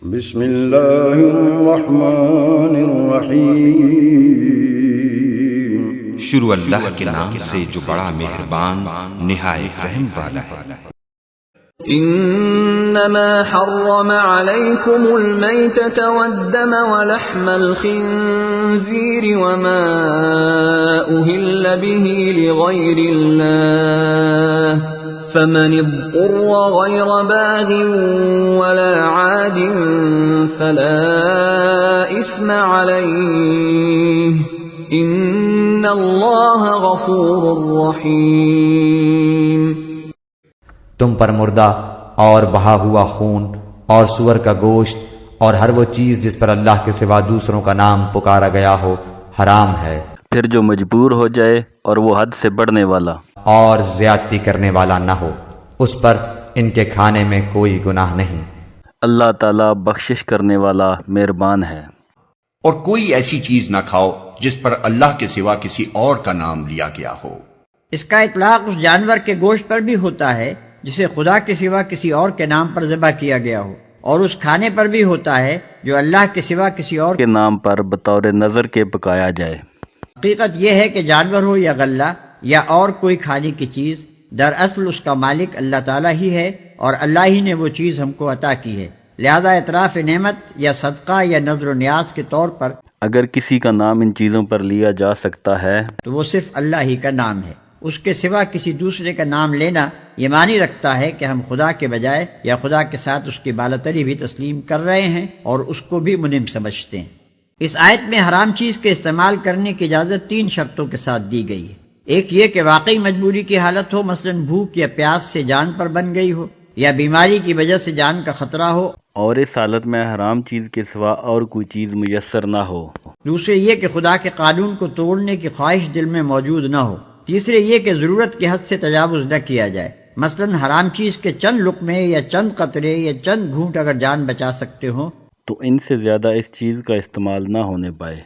بسم اللہ الرحمن الرحیم، شروع اللہ کے نام سے جو بڑا مہربان نہایت رحم والا ہے۔ انما حرم عليكم الميتة والدم ولحم الخنزير وما أهل به لغير الله فمن اضطر غير باغ ولا عاد فلا إثم عليه ان اللہ غفور رحیم۔ تم پر مردہ اور بہا ہوا خون اور سور کا گوشت اور ہر وہ چیز جس پر اللہ کے سوا دوسروں کا نام پکارا گیا ہو حرام ہے، پھر جو مجبور ہو جائے اور وہ حد سے بڑھنے والا اور زیادتی کرنے والا نہ ہو، اس پر ان کے کھانے میں کوئی گناہ نہیں۔ اللہ تعالیٰ بخشش کرنے والا مہربان ہے۔ اور کوئی ایسی چیز نہ کھاؤ جس پر اللہ کے سوا کسی اور کا نام لیا گیا ہو۔ اس کا اطلاق اس جانور کے گوشت پر بھی ہوتا ہے جسے خدا کے سوا کسی اور کے نام پر ذبح کیا گیا ہو، اور اس کھانے پر بھی ہوتا ہے جو اللہ کے سوا کسی اور کے نام پر بطور نظر کے پکایا جائے۔ حقیقت یہ ہے کہ جانور ہو یا غلہ یا اور کوئی کھانے کی چیز، دراصل اس کا مالک اللہ تعالیٰ ہی ہے، اور اللہ ہی نے وہ چیز ہم کو عطا کی ہے، لہذا اعتراف نعمت یا صدقہ یا نذر و نیاز کے طور پر اگر کسی کا نام ان چیزوں پر لیا جا سکتا ہے تو وہ صرف اللہ ہی کا نام ہے۔ اس کے سوا کسی دوسرے کا نام لینا یہ معنی رکھتا ہے کہ ہم خدا کے بجائے یا خدا کے ساتھ اس کی بالاتری بھی تسلیم کر رہے ہیں اور اس کو بھی منعم سمجھتے ہیں۔ اس آیت میں حرام چیز کے استعمال کرنے کی اجازت 3 شرطوں کے ساتھ دی گئی ہے۔ ایک یہ کہ واقعی مجبوری کی حالت ہو، مثلا بھوک یا پیاس سے جان پر بن گئی ہو، یا بیماری کی وجہ سے جان کا خطرہ ہو، اور اس حالت میں حرام چیز کے سوا اور کوئی چیز میسر نہ ہو۔ دوسرے یہ کہ خدا کے قانون کو توڑنے کی خواہش دل میں موجود نہ ہو۔ تیسرے یہ کہ ضرورت کی حد سے تجاوز نہ کیا جائے، مثلا حرام چیز کے چند لقمے یا چند قطرے یا چند گھونٹ اگر جان بچا سکتے ہوں تو ان سے زیادہ اس چیز کا استعمال نہ ہونے پائے۔